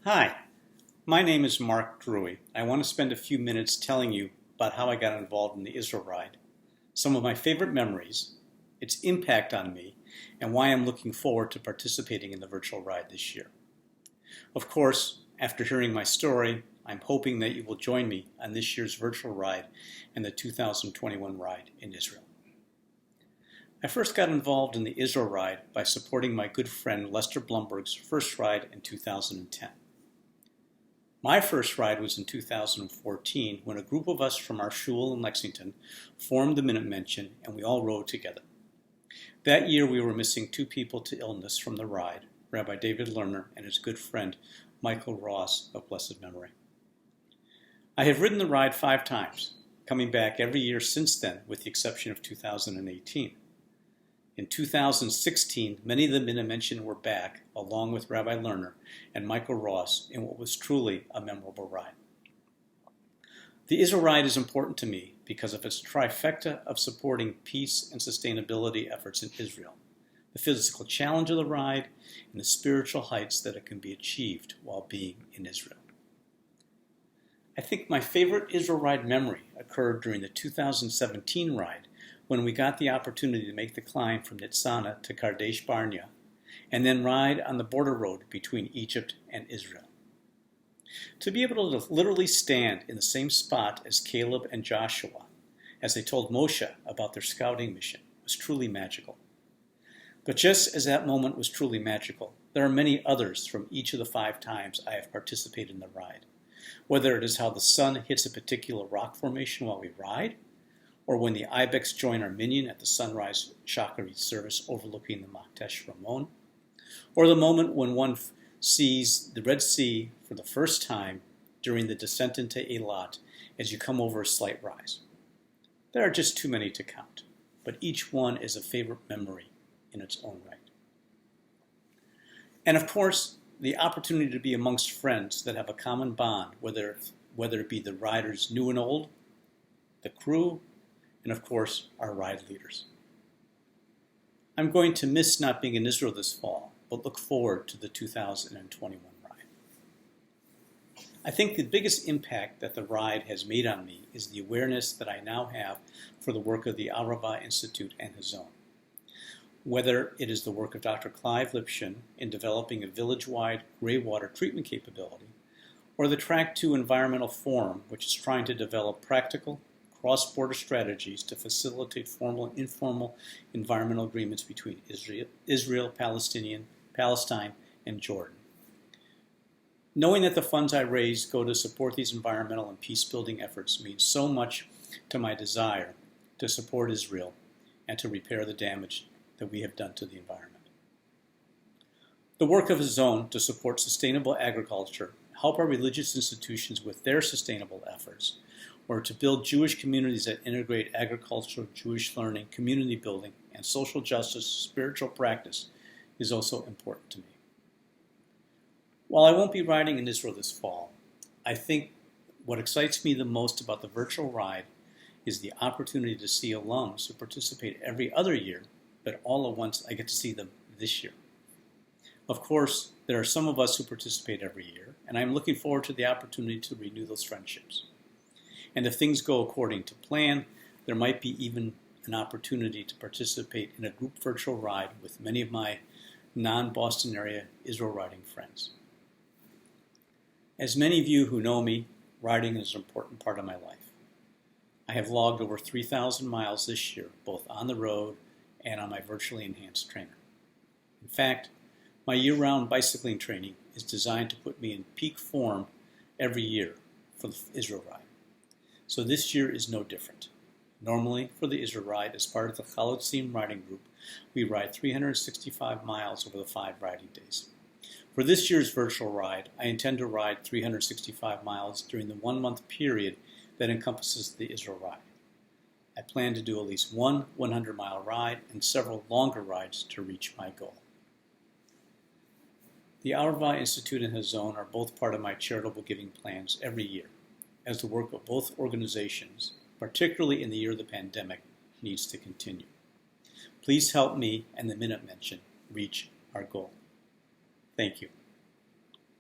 Hi, my name is Mark Druy. I want to spend a few minutes telling you about how I got involved in the Israel Ride, some of my favorite memories, its impact on me, and why I'm looking forward to participating in the virtual ride this year. Of course, after hearing my story, I'm hoping that you will join me on this year's virtual ride and the 2021 ride in Israel. I first got involved in the Israel Ride by supporting my good friend Lester Blumberg's first ride in 2010. My first ride was in 2014 when a group of us from our shul in Lexington formed the Minute Mention and we all rode together. That year we were missing two people to illness from the ride, Rabbi David Lerner and his good friend Michael Ross of blessed memory. I have ridden the ride 5 times, coming back every year since then with the exception of 2018. In 2016, many of the Minute Mention were back, along with Rabbi Lerner and Michael Ross, in what was truly a memorable ride. The Israel Ride is important to me because of its trifecta of supporting peace and sustainability efforts in Israel, the physical challenge of the ride, and the spiritual heights that it can be achieved while being in Israel. I think my favorite Israel Ride memory occurred during the 2017 ride, when we got the opportunity to make the climb from Nitzana to Kadesh Barnea, and then ride on the border road between Egypt and Israel. To be able to literally stand in the same spot as Caleb and Joshua, as they told Moshe about their scouting mission, was truly magical. But just as that moment was truly magical, there are many others from each of the 5 times I have participated in the ride, whether it is how the sun hits a particular rock formation while we ride, or when the ibex join our minyan at the sunrise shacharit service overlooking the Maktesh Ramon, or the moment when one sees the Red Sea for the first time during the descent into Eilat as you come over a slight rise. There are just too many to count, but each one is a favorite memory in its own right. And of course, the opportunity to be amongst friends that have a common bond, whether it be the riders new and old, the crew, and of course, our ride leaders. I'm going to miss not being in Israel this fall, but look forward to the 2021 ride. I think the biggest impact that the ride has made on me is the awareness that I now have for the work of the Arava Institute and Hazon. Whether it is the work of Dr. Clive Lipshin in developing a village-wide gray water treatment capability, or the Track 2 Environmental Forum, which is trying to develop practical, cross-border strategies to facilitate formal and informal environmental agreements between Israel, Palestine, and Jordan. Knowing that the funds I raise go to support these environmental and peace-building efforts means so much to my desire to support Israel and to repair the damage that we have done to the environment. The work of Hazon to support sustainable agriculture, help our religious institutions with their sustainable efforts, or to build Jewish communities that integrate agriculture, Jewish learning, community building, and social justice, spiritual practice is also important to me. While I won't be riding in Israel this fall, I think what excites me the most about the virtual ride is the opportunity to see alums who participate every other year, but all at once I get to see them this year. Of course, there are some of us who participate every year, and I'm looking forward to the opportunity to renew those friendships. And if things go according to plan, there might be even an opportunity to participate in a group virtual ride with many of my non-Boston area Israel riding friends. As many of you who know me, riding is an important part of my life. I have logged over 3,000 miles this year, both on the road and on my virtually enhanced trainer. In fact, my year-round bicycling training is designed to put me in peak form every year for the Israel Ride. So this year is no different. Normally, for the Israel Ride, as part of the Chalutzim riding group, we ride 365 miles over the 5 riding days. For this year's virtual ride, I intend to ride 365 miles during the 1-month period that encompasses the Israel Ride. I plan to do at least one 100-mile ride and several longer rides to reach my goal. The Arava Institute and Hazon are both part of my charitable giving plans every year, as the work of both organizations, particularly in the year of the pandemic, needs to continue. Please help me and the Minute Mention reach our goal. Thank you.